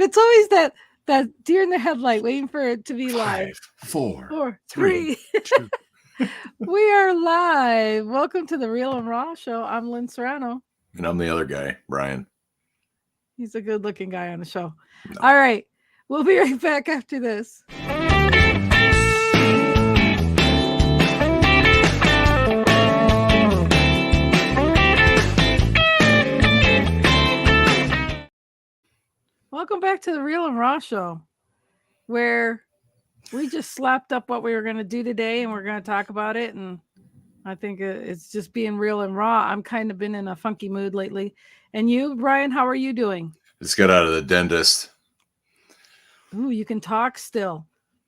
it's always that deer in the headlight waiting for it to be live. 5, 4, 4, 3, 3. 2. We are live. Welcome to the Real and Raw Show. I'm Lynn Serrano. And I'm the other guy, Brian. He's a good-looking guy on the show. No. All right. We'll be right back after this. Welcome back to the Real and Raw Show, where we just slapped up what we were going to do today, and we're going to talk about it. And I think it's just being real and raw. I'm kind of been in a funky mood lately. And you, Brian, how are you doing? Just got out of the dentist. Ooh, you can talk still.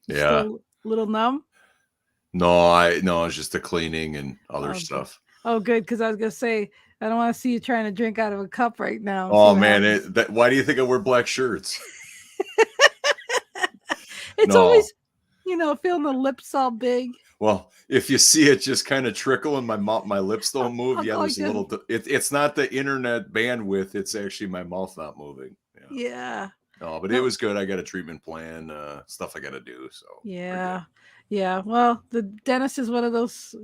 Yeah. Still a little numb? No, it's just the cleaning and other stuff. Oh, good, because I was going to say, I don't want to see you trying to drink out of a cup right now. Oh, man, why do you think I wear black shirts? It's always, feeling the lips all big. Well, if you see it just kind of trickle and my lips don't move, there's a little. It's not the internet bandwidth; it's actually my mouth not moving. Yeah. No, but it was good. I got a treatment plan, stuff I got to do. So yeah. Well, the dentist is one of those,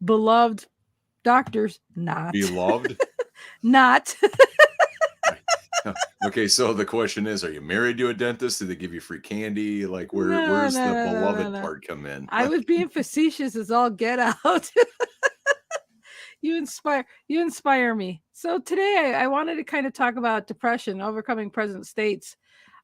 beloved doctors. Not beloved. Not. Okay, so the question is, are you married to a dentist? Do they give you free candy? Like, where's the beloved part come in? I was being facetious as all get out. You inspire me. So today I wanted to kind of talk about depression, overcoming present states.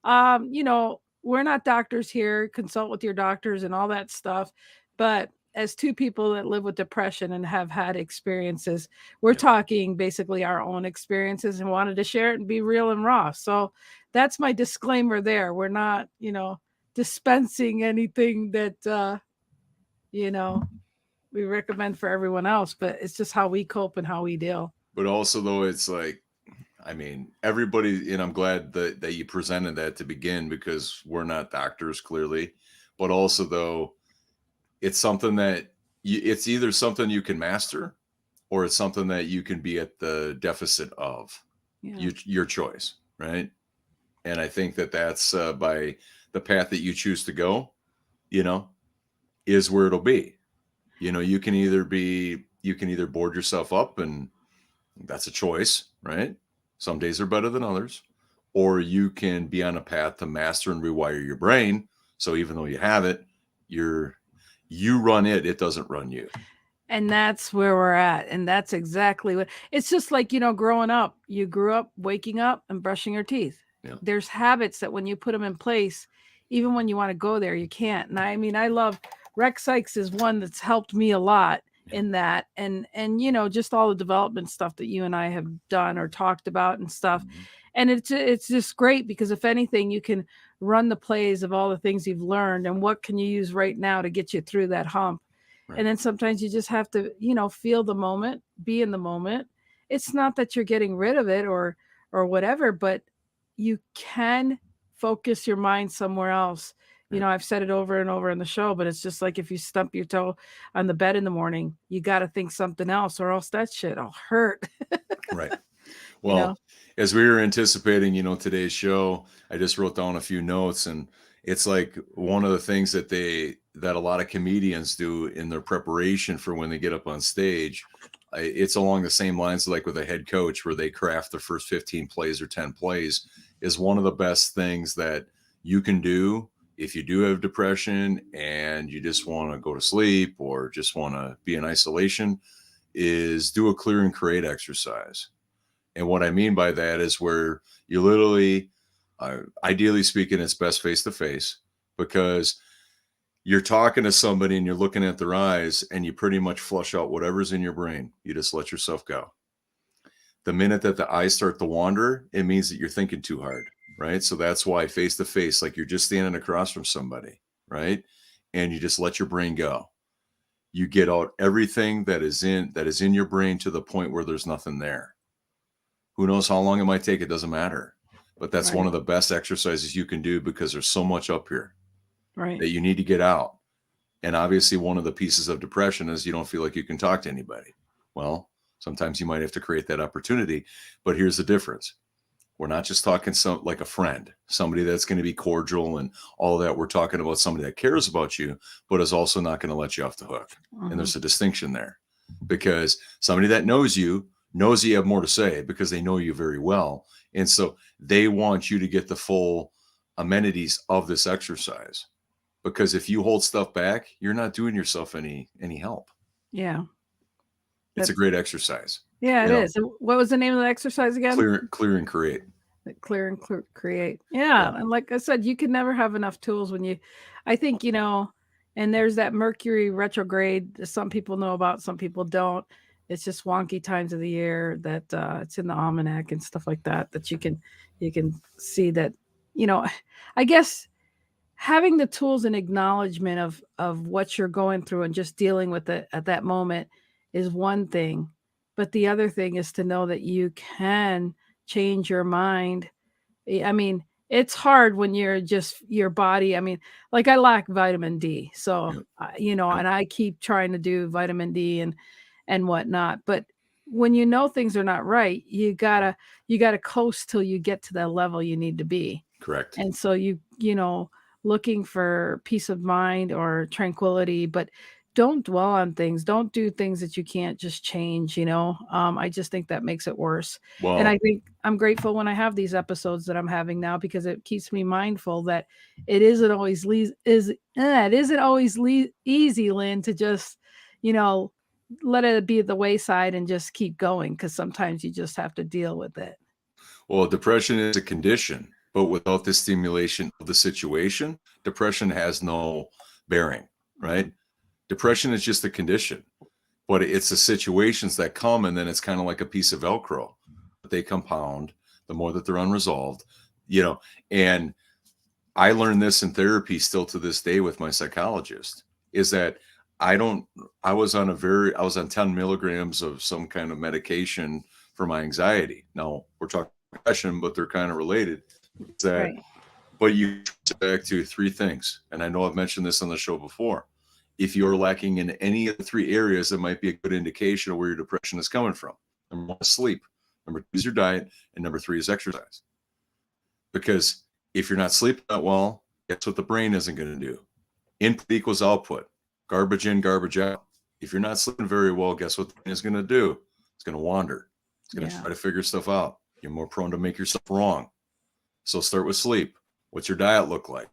We're not doctors here, consult with your doctors and all that stuff. But as two people that live with depression and have had experiences, we're talking basically our own experiences and wanted to share it and be real and raw. So that's my disclaimer there. We're not, dispensing anything that, we recommend for everyone else, but it's just how we cope and how we deal. But also, though, it's like, everybody, and I'm glad that you presented that to begin, because we're not doctors, clearly. But also, though, it's something that it's either something you can master or it's something that you can be at the deficit of. Your choice, right? And I think that's by the path that you choose to go, is where it'll be. You can either board yourself up, and that's a choice, right? Some days are better than others. Or you can be on a path to master and rewire your brain. So even though you have it, you run it, it doesn't run you. And that's where we're at. And that's exactly what it's just like, growing up, you grew up waking up and brushing your teeth. Yeah. There's habits that when you put them in place, even when you want to go there, you can't. And I love Rex Sykes is one that's helped me a lot in that. And just all the development stuff that you and I have done or talked about and stuff. Mm-hmm. And it's just great because if anything, you can run the plays of all the things you've learned and what can you use right now to get you through that hump. Right. And then sometimes you just have to, feel the moment, be in the moment. It's not that you're getting rid of it or whatever, but you can focus your mind somewhere else. Right. I've said it over and over in the show, but it's just like if you stump your toe on the bed in the morning, you got to think something else or else that shit will hurt. Right. Well, as we were anticipating, today's show, I just wrote down a few notes, and it's like one of the things that a lot of comedians do in their preparation for when they get up on stage. It's along the same lines, like with a head coach, where they craft the first 15 plays or 10 plays is one of the best things that you can do if you do have depression and you just want to go to sleep or just want to be in isolation, is do a clear and create exercise. And what I mean by that is where you literally, ideally speaking, it's best face to face, because you're talking to somebody and you're looking at their eyes and you pretty much flush out whatever's in your brain. You just let yourself go. The minute that the eyes start to wander, it means that you're thinking too hard, right? So that's why face to face, like you're just standing across from somebody, right? And you just let your brain go. You get out everything that is in your brain to the point where there's nothing there. Who knows how long it might take? It doesn't matter. But that's right. One of the best exercises you can do, because there's so much up here that you need to get out. And obviously one of the pieces of depression is you don't feel like you can talk to anybody. Well, sometimes you might have to create that opportunity, but here's the difference. We're not just talking like a friend, somebody that's going to be cordial and all of that. We're talking about somebody that cares about you, but is also not going to let you off the hook. And there's a distinction there, because somebody that knows you have more to say because they know you very well. And so they want you to get the full amenities of this exercise, because if you hold stuff back, you're not doing yourself any help. Yeah. It's a great exercise. Yeah, it is. What was the name of the exercise again? Clear and create. Clear and create. Yeah. And like I said, you can never have enough tools I think, and there's that Mercury retrograde that some people know about, some people don't. It's just wonky times of the year that it's in the almanac and stuff like that you can see that, I guess having the tools and acknowledgement of what you're going through and just dealing with it at that moment is one thing. But the other thing is to know that you can change your mind. I mean, it's hard when you're just your body. I mean, like I lack vitamin D. So, and I keep trying to do vitamin D and whatnot. But when things are not right, you gotta coast till you get to that level you need to be. Correct. And so looking for peace of mind or tranquility, but don't dwell on things. Don't do things that you can't just change, I just think that makes it worse. Well, and I think I'm grateful when I have these episodes that I'm having now, because it keeps me mindful that it isn't always easy, Lynn, to just, let it be at the wayside and just keep going, because sometimes you just have to deal with it. Well, depression is a condition, but without the stimulation of the situation, depression has no bearing, right? Depression is just a condition, but it's the situations that come, and then it's kind of like a piece of Velcro. They compound the more that they're unresolved, and I learned this in therapy still to this day with my psychologist, is that I was on 10 milligrams of some kind of medication for my anxiety. Now we're talking depression, but they're kind of related. But you get back to three things. And I know I've mentioned this on the show before. If you're lacking in any of the three areas, that might be a good indication of where your depression is coming from. Number one is sleep. Number two is your diet. And number three is exercise. Because if you're not sleeping that well, guess what the brain isn't going to do? Input equals output. Garbage in, garbage out. If you're not sleeping very well, guess what the brain is going to do? It's going to wander. It's going to try to figure stuff out. You're more prone to make yourself wrong. So start with sleep. What's your diet look like?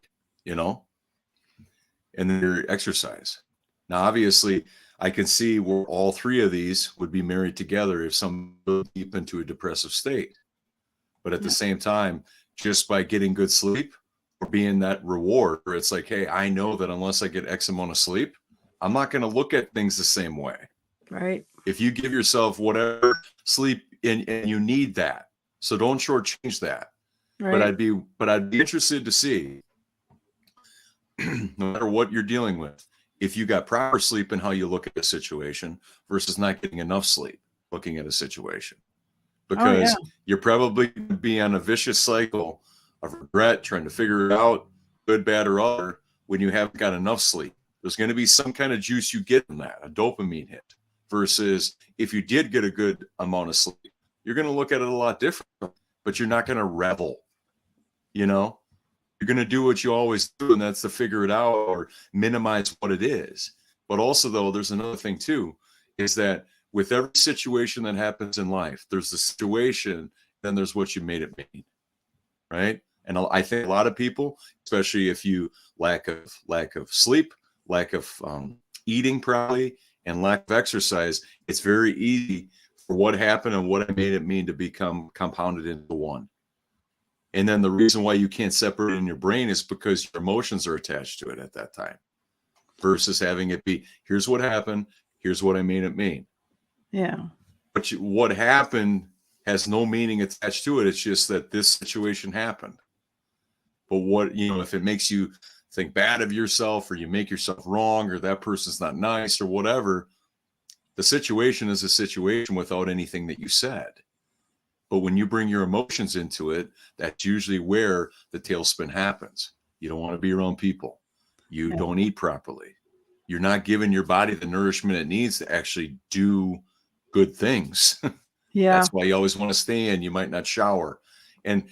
And then your exercise. Now, obviously, I can see where all three of these would be married together if someone goes deep into a depressive state. But at the same time, just by getting good sleep or being that reward, where it's like, hey, I know that unless I get X amount of sleep, I'm not going to look at things the same way. Right. If you give yourself whatever sleep and you need that, so don't shortchange that. Right. But I'd be interested to see, no matter what you're dealing with, if you got proper sleep and how you look at a situation versus not getting enough sleep looking at a situation. Because you're probably going to be on a vicious cycle of regret, trying to figure it out, good, bad, or other, when you haven't got enough sleep. There's going to be some kind of juice you get from that, a dopamine hit, versus if you did get a good amount of sleep, you're going to look at it a lot different, but you're not going to revel. You're going to do what you always do, and that's to figure it out or minimize what it is. But also, though, there's another thing too, is that with every situation that happens in life, there's the situation, then there's what you made it mean, right? And I think a lot of people, especially if you lack of sleep, lack of eating probably, and lack of exercise, it's very easy for what happened and what I made it mean to become compounded into one. And then the reason why you can't separate it in your brain is because your emotions are attached to it at that time, versus having it be, here's what happened, here's what I made it mean. Yeah. But what happened has no meaning attached to it. It's just that this situation happened. But what, if it makes you think bad of yourself, or you make yourself wrong, or that person's not nice, or whatever, the situation is a situation without anything that you said. But when you bring your emotions into it, that's usually where the tailspin happens. You don't want to be around people. You don't eat properly. You're not giving your body the nourishment it needs to actually do good things. Yeah. That's why you always want to stay in. You might not shower. And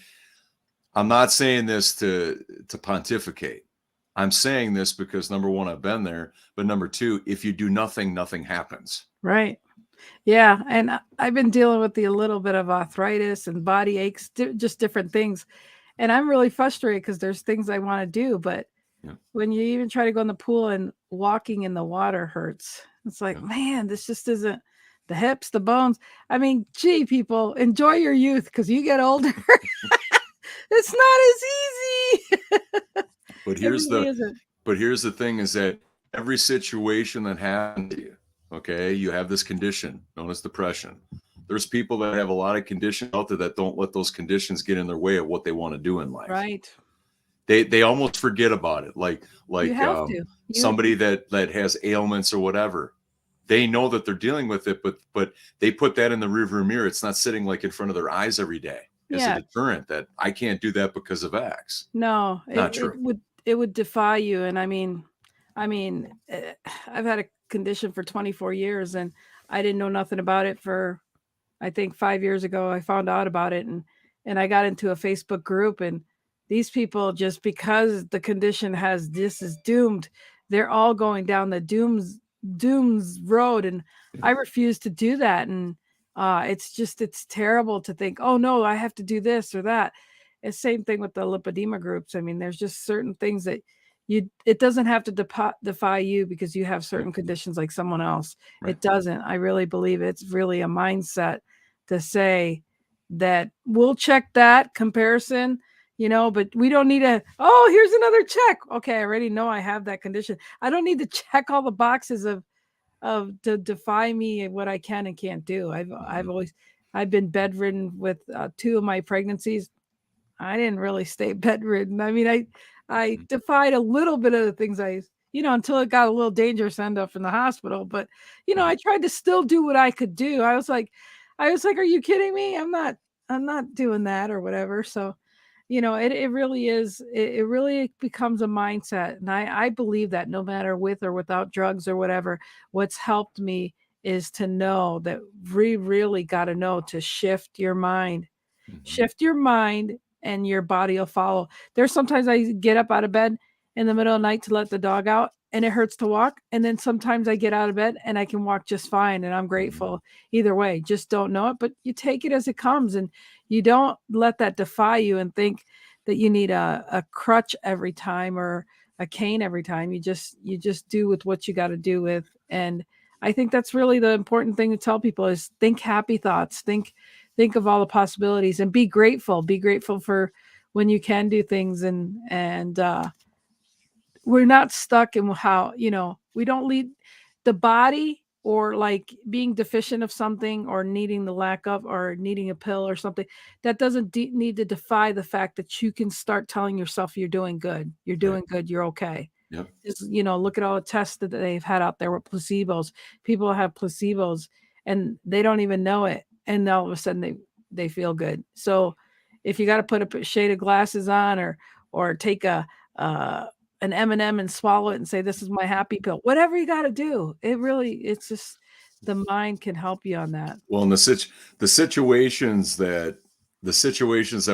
I'm not saying this to pontificate. I'm saying this because number one, I've been there, but number two, if you do nothing, nothing happens. Right. Yeah. And I've been dealing with a little bit of arthritis and body aches, just different things. And I'm really frustrated because there's things I want to do, but when you even try to go in the pool and walking in the water hurts, it's like, man, this just isn't the hips, the bones. I mean, gee, people, enjoy your youth because you get older. It's not as easy. But here's the thing is that every situation that happens to you, okay, you have this condition known as depression. There's people that have a lot of conditions out there that don't let those conditions get in their way of what they want to do in life. Right. They almost forget about it. Like you have to. Somebody that has ailments or whatever, they know that they're dealing with it, but they put that in the rearview mirror. It's not sitting like in front of their eyes every day as a deterrent that I can't do that because of X. No, not true. It would defy you. And I mean, I've had a condition for 24 years and I didn't know nothing about it for, I think 5 years ago, I found out about it and I got into a Facebook group, and these people, just because the condition this is doomed, they're all going down the dooms road. And I refuse to do that. And it's terrible to think, oh no, I have to do this or that. It's same thing with the lipedema groups. I mean, there's just certain things that it doesn't have to defy you because you have certain conditions like someone else. Right. It doesn't. I really believe it's really a mindset to say that we'll check that comparison, but we don't need here's another check. Okay, I already know I have that condition. I don't need to check all the boxes to defy me and what I can and can't do. I've been bedridden with 2 of my pregnancies. I didn't really stay bedridden. I mean, I defied a little bit of the things until it got a little dangerous, end up in the hospital. But, I tried to still do what I could do. I was like, are you kidding me? I'm not doing that or whatever. So, it really is. It really becomes a mindset. And I believe that no matter with or without drugs or whatever, what's helped me is to know that we really got to know to shift your mind. Shift your mind and your body will follow. There's sometimes I get up out of bed in the middle of the night to let the dog out and it hurts to walk. And then sometimes I get out of bed and I can walk just fine. And I'm grateful either way. Just don't know it, but you take it as it comes and you don't let that defy you and think that you need a crutch every time or a cane every time. You just do with what you got to do with. And I think that's really the important thing to tell people is think happy thoughts, think of all the possibilities and be grateful for when you can do things. And we're not stuck in how, we don't lead the body or like being deficient of something or needing the lack of or needing a pill or something that doesn't need to defy the fact that you can start telling yourself you're doing good. You're doing good. You're okay. Yep. Just, look at all the tests that they've had out there with placebos. People have placebos and they don't even know it. And all of a sudden they feel good. So if you got to put a shade of glasses on or take an M&M and swallow it and say, this is my happy pill, whatever you got to do, it's just the mind can help you on that. Well, and the situations that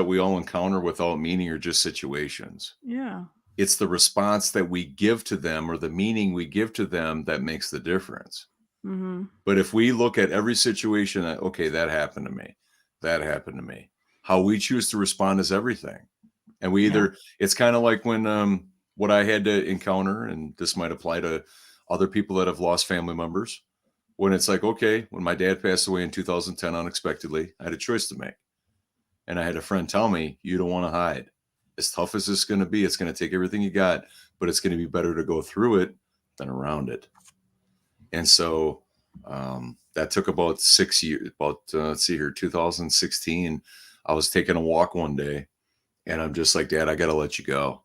we all encounter without meaning are just situations. Yeah. It's the response that we give to them or the meaning we give to them that makes the difference. Mm-hmm. But if we look at every situation that, okay, that happened to me, how we choose to respond is everything. And we it's kind of like when, what I had to encounter, and this might apply to other people that have lost family members, when it's like, okay, when my dad passed away in 2010 unexpectedly, I had a choice to make. And I had a friend tell me, you don't want to hide. As tough as it's going to be, it's going to take everything you got, but it's going to be better to go through it than around it. And so that took about 6 years, let's see here, 2016. I was taking a walk one day and I'm just like, Dad, I got to let you go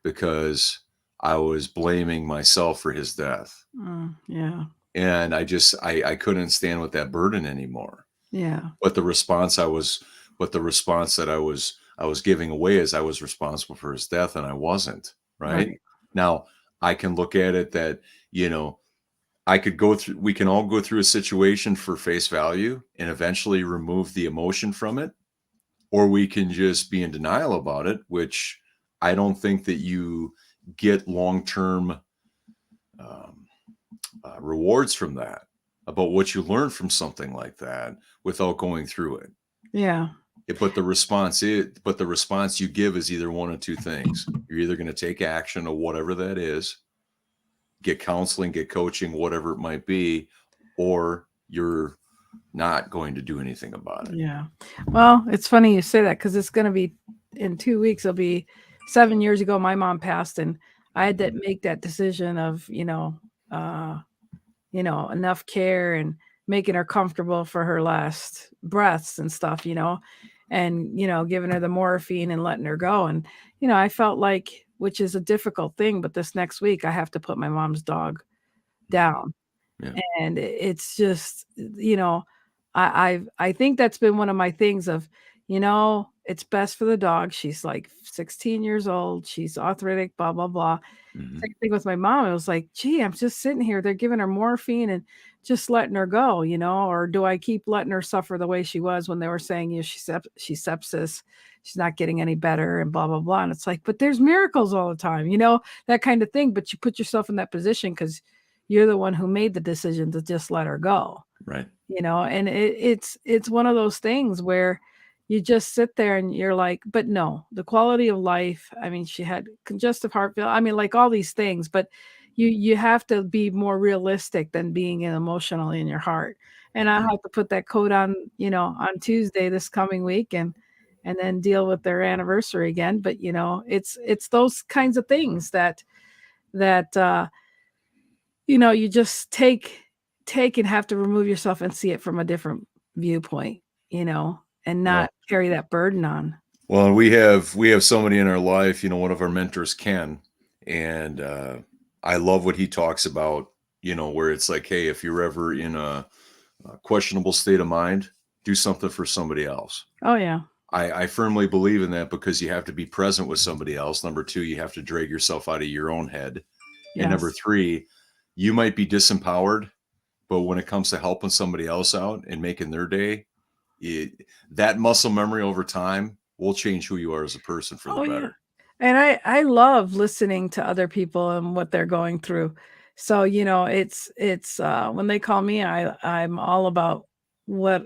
because I was blaming myself for his death. Yeah. And I couldn't stand with that burden anymore. Yeah. But the response that I was giving away is I was responsible for his death and I wasn't. Right. Now I can look at it that, we can all go through a situation for face value and eventually remove the emotion from it. or we can just be in denial about it, which I don't think that you get long-term rewards from that, about what you learn from something like that without going through it. Yeah. But the response you give is either one of two things. You're either going to take action or whatever that is, get counseling, get coaching, whatever it might be, or you're not going to do anything about it. Yeah. Well, it's funny you say that, because it's going to be in 2 weeks. It'll be 7 years ago my mom passed, and I had to make that decision of, enough care and making her comfortable for her last breaths and stuff, and, giving her the morphine and letting her go. And, I felt like, which is a difficult thing, but this next week I have to put my mom's dog down. Yeah. And it's just, I think that's been one of my things of, it's best for the dog. She's like 16 years old. She's arthritic, blah, blah, blah. Same thing with my mom. It was like, gee, I'm just sitting here. They're giving her morphine and just letting her go, or do I keep letting her suffer the way she was when they were saying, she's sepsis, she's not getting any better and blah, blah, blah. And it's like, but there's miracles all the time, that kind of thing. But you put yourself in that position because you're the one who made the decision to just let her go. Right. And it's one of those things where you just sit there and you're like, but no, the quality of life. I mean, she had congestive heart failure. I mean, like all these things, but you have to be more realistic than being emotionally in your heart. And I have to put that coat on, on Tuesday this coming week, and then deal with their anniversary again. But it's those kinds of things that you just take and have to remove yourself and see it from a different viewpoint, and not carry that burden on. Well, we have somebody in our life, one of our mentors, Ken, and I love what he talks about, where it's like, hey, if you're ever in a questionable state of mind, do something for somebody else. Oh, yeah. I firmly believe in that, because you have to be present with somebody else. Number 2, you have to drag yourself out of your own head. Yes. And number 3, you might be disempowered, but when it comes to helping somebody else out and making their day, that muscle memory over time will change who you are as a person for the better. Yeah. And I love listening to other people and what they're going through. So, it's when they call me, I'm all about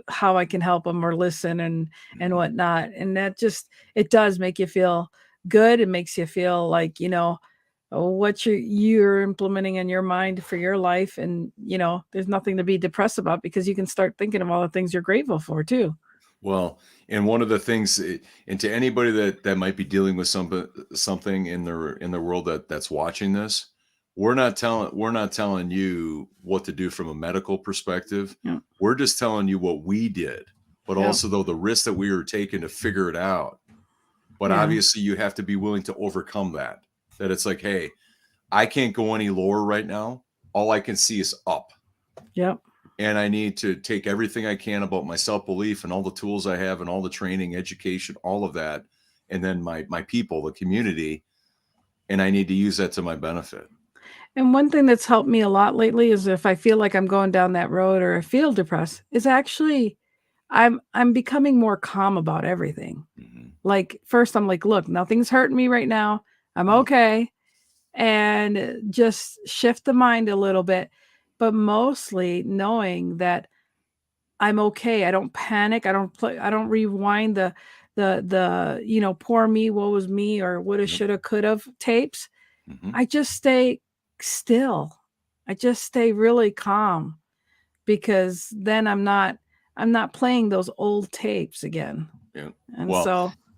how I can help them or listen and whatnot. And that it does make you feel good. It makes you feel like, what you're implementing in your mind for your life. And, there's nothing to be depressed about, because you can start thinking of all the things you're grateful for too. Well, and one of the things, and to anybody that might be dealing with something in their world that's watching this, we're not telling you what to do from a medical perspective. Yeah. We're just telling you what we did, but also though the risk that we were taking to figure it out. But obviously you have to be willing to overcome that it's like, hey, I can't go any lower right now. All I can see is up. Yep. And I need to take everything I can about my self-belief and all the tools I have and all the training, education, all of that. And then my people, the community, and I need to use that to my benefit. And one thing that's helped me a lot lately is, if I feel like I'm going down that road or I feel depressed, is actually I'm becoming more calm about everything. Mm-hmm. Like, first I'm like, look, nothing's hurting me right now. I'm okay. And just shift the mind a little bit, but mostly knowing that I'm okay. I don't panic. I don't rewind the poor me, woe was me, or woulda, shoulda, coulda tapes. Mm-hmm. I just stay still. I just stay really calm, because then I'm not playing those old tapes again. Yeah. And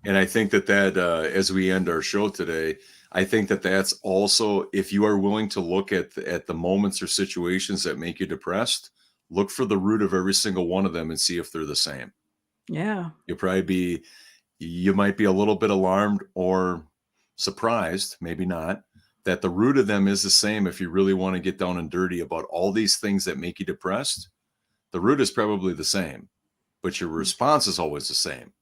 and I think that as we end our show today, I think that's also, if you are willing to look at the moments or situations that make you depressed, look for the root of every single one of them and see if they're the same. Yeah. You might be a little bit alarmed or surprised, maybe not, that the root of them is the same. If you really want to get down and dirty about all these things that make you depressed, the root is probably the same, but your response is always the same.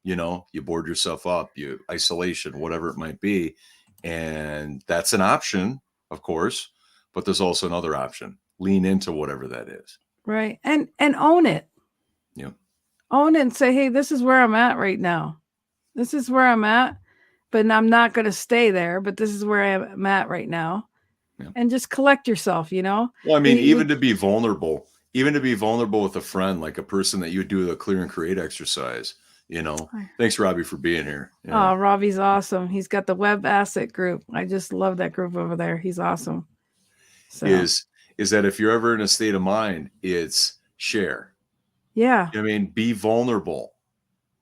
You board yourself up, you isolation, whatever it might be. And that's an option, of course, but there's also another option. Lean into whatever that is. Right. And own it. Yeah. Own it and say, hey, this is where I'm at right now. This is where I'm at, but I'm not going to stay there, but this is where I'm at right now. Yeah. And just collect yourself, Well, I mean, even to be vulnerable with a friend, like a person that you would do the clear and create exercise, Thanks, Robbie, for being here. Yeah. Oh, Robbie's awesome. He's got the web asset group. I just love that group over there. He's awesome. So. Is that if you're ever in a state of mind, it's share. Yeah. I mean, be vulnerable.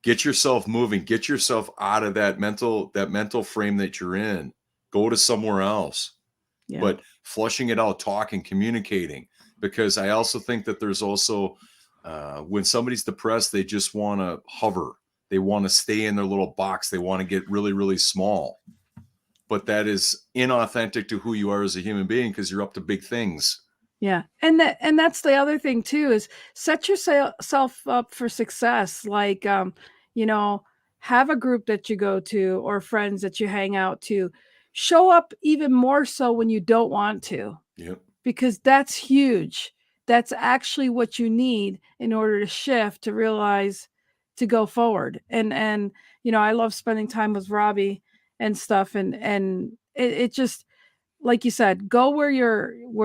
Get yourself moving. Get yourself out of that mental frame that you're in. Go to somewhere else. Yeah. But flushing it out, talking, communicating. Because I also think that there's also, when somebody's depressed, they just want to hover. They want to stay in their little box. They want to get really, really small. But that is inauthentic to who you are as a human being, because you're up to big things. Yeah. And that's the other thing too, is set yourself up for success. Like, have a group that you go to or friends that you hang out to. Show up even more so when you don't want to. Yep. Because that's huge. That's actually what you need in order to shift, to realize, to go forward. And I love spending time with Robbie and stuff. And it just, like you said, go where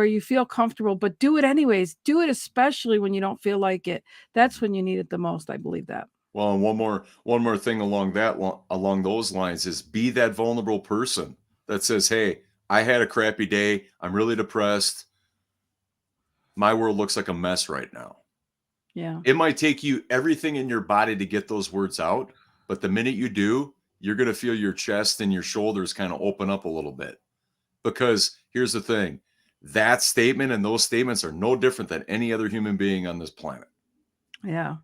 you feel comfortable, but do it anyways. Do it especially when you don't feel like it. That's when you need it the most. I believe that. Well, and one more thing along those lines is be that vulnerable person that says, hey, I had a crappy day. I'm really depressed. My world looks like a mess right now. Yeah. It might take you everything in your body to get those words out, but the minute you do, you're going to feel your chest and your shoulders kind of open up a little bit. Because here's the thing, that statement and those statements are no different than any other human being on this planet. Yeah.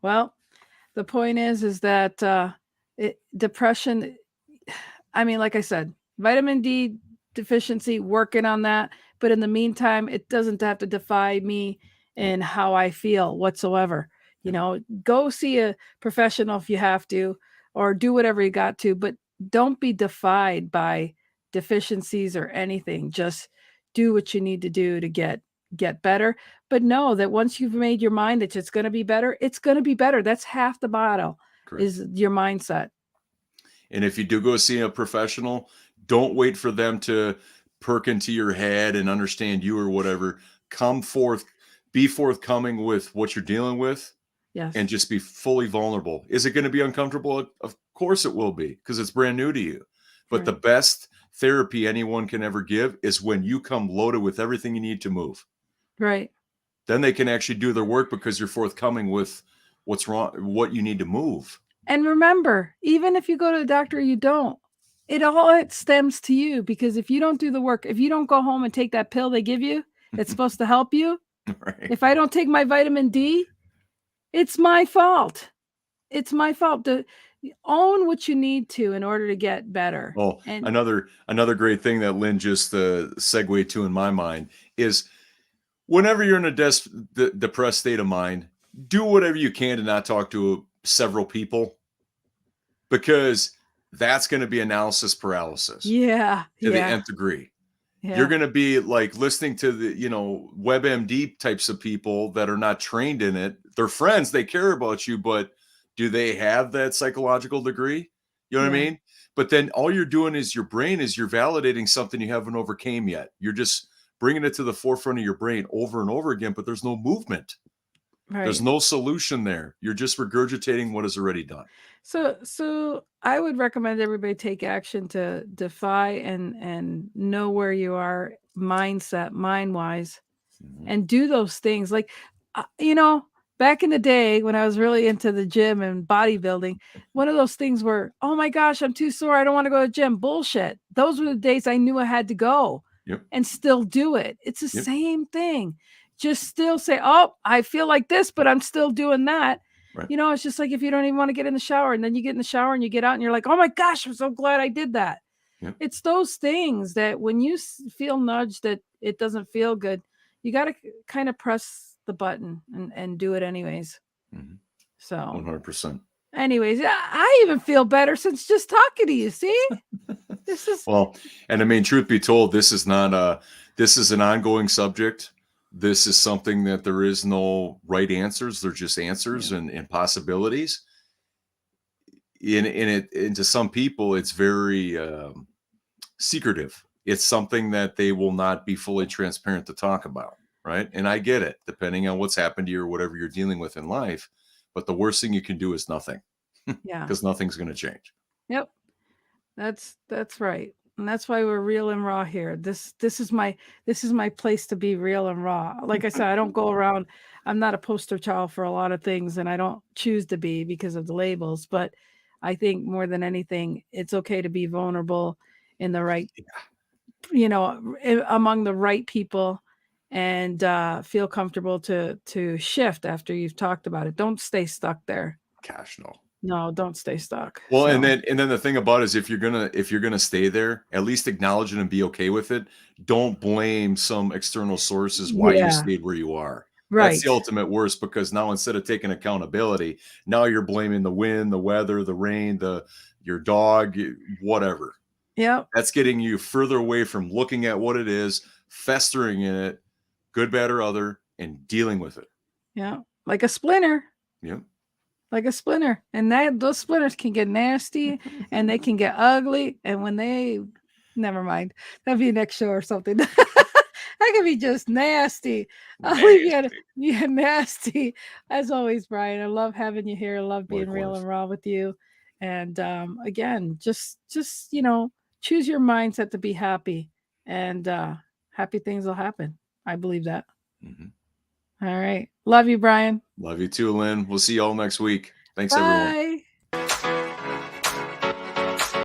Well, the point is that depression, I mean, like I said, vitamin D deficiency, working on that. But in the meantime, it doesn't have to define me and how I feel whatsoever. Go see a professional if you have to, or do whatever you got to, but don't be defied by deficiencies or anything. Just do what you need to do to get better. But know that once you've made your mind that it's going to be better, it's going to be better. That's half the battle. Correct. Is your mindset. And if you do go see a professional, don't wait for them to perk into your head and understand you or whatever. Come forth, be forthcoming with what you're dealing with. Yes. And just be fully vulnerable. Is it going to be uncomfortable? Of course it will be, because it's brand new to you. But right. The best therapy anyone can ever give is when you come loaded with everything you need to move. Right. Then they can actually do their work because you're forthcoming with what's wrong, what you need to move. And remember, even if you go to the doctor, you don't. It stems to you, because if you don't do the work, if you don't go home and take that pill they give you that's supposed to help you, right. If I don't take my vitamin D, it's my fault. It's my fault. To own what you need to in order to get better. Oh, and another great thing that Lynn just segued to in my mind is, whenever you're in a depressed state of mind, do whatever you can to not talk to several people, because that's going to be analysis paralysis. Yeah. To the nth degree. Yeah. You're going to be like listening to the, WebMD types of people that are not trained in it. They're friends. They care about you, but do they have that psychological degree? You know what I mean? But then all you're doing is you're validating something you haven't overcame yet. You're just bringing it to the forefront of your brain over and over again, but there's no movement. Right. There's no solution there. You're just regurgitating what is already done. So I would recommend everybody take action to defy and know where you are mind-wise, mm-hmm. and do those things. Like, back in the day when I was really into the gym and bodybuilding, one of those things were, oh my gosh, I'm too sore, I don't want to go to the gym. Bullshit. Those were the days I knew I had to go. Yep. And still do it. It's the same thing. Just still say, oh, I feel like this, but I'm still doing that. Right. It's just like if you don't even want to get in the shower, and then you get in the shower and you get out and you're like, oh my gosh, I'm so glad I did that. Yep. It's those things that when you feel nudged that it doesn't feel good, you got to kind of press the button and do it anyways. Mm-hmm. So 100%. Anyways, I even feel better since just talking to you. See, this is well, and I mean, truth be told, this is an ongoing subject. this is something that there is no right answers. They're just answers and possibilities. And to some people, it's very secretive. It's something that they will not be fully transparent to talk about, right? And I get it, depending on what's happened to you or whatever you're dealing with in life. But the worst thing you can do is nothing, Yeah. because nothing's going to change. Yep. That's right. And that's why we're real and raw here. This is my place to be real and raw. Like I said, I don't go around, I'm not a poster child for a lot of things, and I don't choose to be because of the labels, but I think more than anything, it's okay to be vulnerable in the right, among the right people, and feel comfortable to shift after you've talked about it. Don't stay stuck there. Gosh, no. No, don't stay stuck. Well, So, and then the thing about it is, if you're gonna stay there, at least acknowledge it and be okay with it. Don't blame some external sources why you yeah, stayed where you are. That's the right. ultimate worst, because now instead of taking accountability, now you're blaming the wind, the weather, the rain, your dog, whatever. Yep. That's getting you further away from looking at what it is, festering in it, good, bad, or other, and dealing with it. Yeah. Like a splinter. Yep. Like a splinter. And those splinters can get nasty and they can get ugly. And when never mind. That'd be next show or something. That could be just nasty. I'll leave you at nasty. As always, Brian, I love having you here. I love being real and raw with you. And again, just choose your mindset to be happy, and happy things will happen. I believe that. All right. Love you, Brian. Love you too, Lynn. We'll see you all next week. Thanks, everyone. Bye.